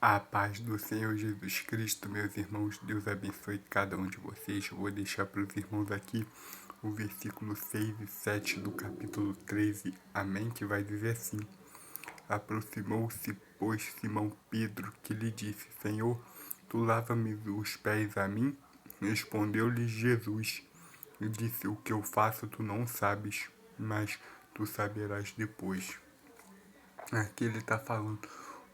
A paz do Senhor Jesus Cristo, meus irmãos, Deus abençoe cada um de vocês. Eu vou deixar para os irmãos aqui o versículo 6 e 7 do capítulo 13, amém, que vai dizer assim: Aproximou-se, pois, Simão Pedro, que lhe disse: Senhor, tu lava-me os pés a mim? Respondeu-lhe Jesus e disse: O que eu faço tu não sabes, mas tu saberás depois. Aqui ele está falando: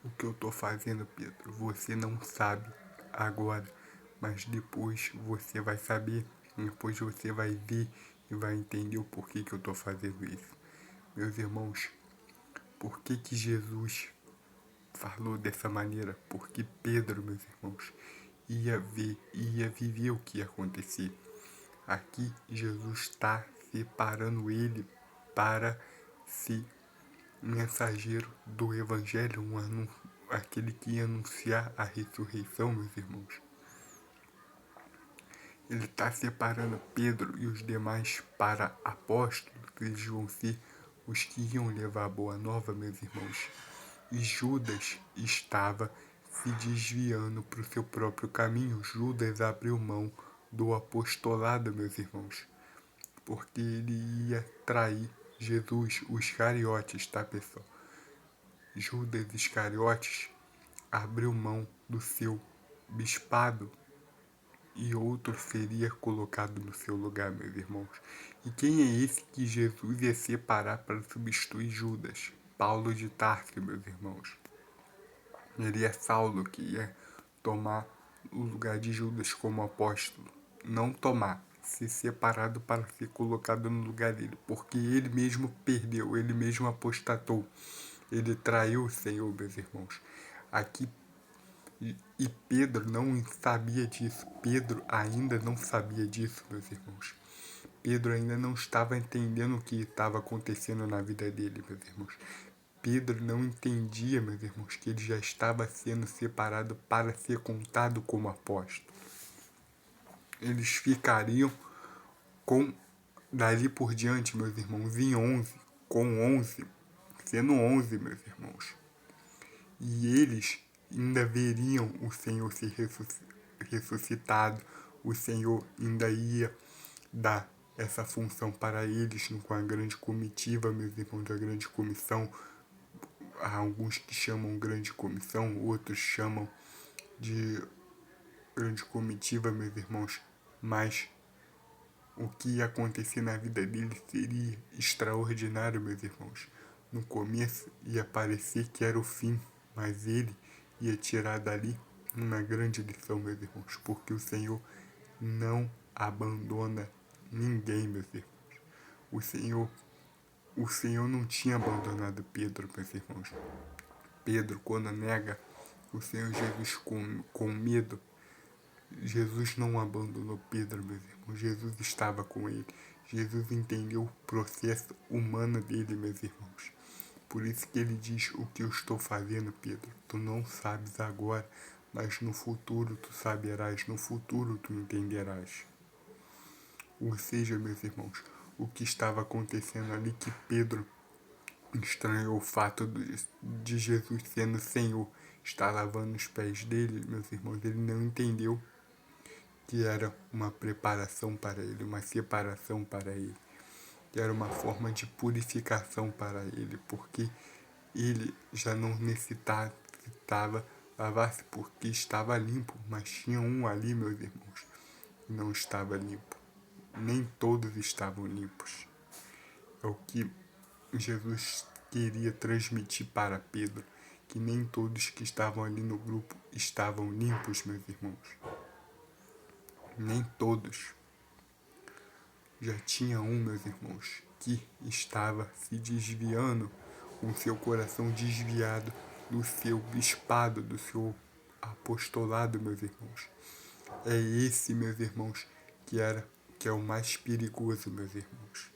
o que eu estou fazendo, Pedro, você não sabe agora, mas depois você vai saber, depois você vai ver e vai entender o porquê que eu estou fazendo isso. Meus irmãos, por que que Jesus falou dessa maneira? Porque Pedro, meus irmãos, ia ver, ia viver o que ia acontecer. Aqui Jesus está separando ele para se mensageiro do Evangelho, aquele que ia anunciar a ressurreição, meus irmãos. Ele está separando Pedro e os demais para apóstolos, eles vão ser os que iam levar a boa nova, meus irmãos. E Judas estava se desviando para o seu próprio caminho. Judas abriu mão do apostolado, meus irmãos, porque ele ia trair Jesus, os Iscariotes, tá, pessoal? Judas Iscariotes abriu mão do seu bispado e outro seria colocado no seu lugar, meus irmãos. E quem é esse que Jesus ia separar para substituir Judas? Paulo de Tarso, meus irmãos. Ele é Saulo que ia tomar o lugar de Judas como apóstolo. Não tomar, ser separado para ser colocado no lugar dele, porque ele mesmo perdeu, ele mesmo apostatou. Ele traiu o Senhor, meus irmãos. Aqui, e Pedro não sabia disso. Pedro ainda não sabia disso, meus irmãos. Pedro ainda não estava entendendo o que estava acontecendo na vida dele, meus irmãos. Pedro não entendia, meus irmãos, que ele já estava sendo separado para ser contado como apóstolo. Eles ficariam com, dali por diante, meus irmãos, em 11, com 11, sendo 11, meus irmãos. E eles ainda veriam o Senhor ser ressuscitado, o Senhor ainda ia dar essa função para eles com a grande comitiva, meus irmãos, da grande comissão. Há alguns que chamam grande comissão, outros chamam de grande comitiva, meus irmãos, mas o que ia acontecer na vida deles seria extraordinário, meus irmãos. No começo ia parecer que era o fim, mas ele ia tirar dali uma grande lição, meus irmãos, porque o Senhor não abandona ninguém, meus irmãos. O Senhor, o Senhor não tinha abandonado Pedro, meus irmãos. Pedro, quando nega o Senhor Jesus com medo, Jesus não abandonou Pedro, meus irmãos. Jesus estava com ele. Jesus entendeu o processo humano dele, meus irmãos. Por isso que ele diz: o que eu estou fazendo, Pedro, tu não sabes agora, mas no futuro tu saberás, no futuro tu entenderás. Ou seja, meus irmãos, o que estava acontecendo ali, que Pedro estranhou o fato de Jesus sendo Senhor, estar lavando os pés dele, meus irmãos. Ele não entendeu que era uma preparação para ele, uma separação para ele, que era uma forma de purificação para ele, porque ele já não necessitava lavar-se porque estava limpo, mas tinha um ali, meus irmãos, que não estava limpo. Nem todos estavam limpos. É o que Jesus queria transmitir para Pedro, que nem todos que estavam ali no grupo estavam limpos, meus irmãos. Nem todos. Já tinha um, meus irmãos, que estava se desviando, com seu coração desviado do seu bispado, do seu apostolado, meus irmãos. É esse, meus irmãos, que é o mais perigoso, meus irmãos.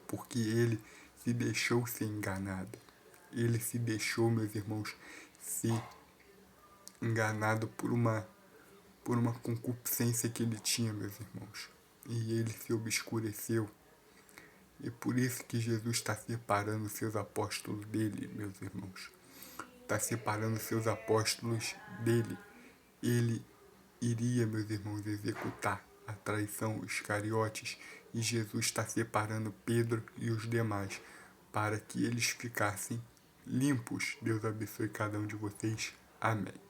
Porque ele se deixou ser enganado. Ele se deixou, meus irmãos, ser enganado por uma concupiscência que ele tinha, meus irmãos. E ele se obscureceu. E por isso que Jesus está separando os seus apóstolos dele, meus irmãos. está separando seus apóstolos dele. Ele iria, meus irmãos, executar a traição, os Iscariotes, e Jesus está separando Pedro e os demais para que eles ficassem limpos. Deus abençoe cada um de vocês. Amém.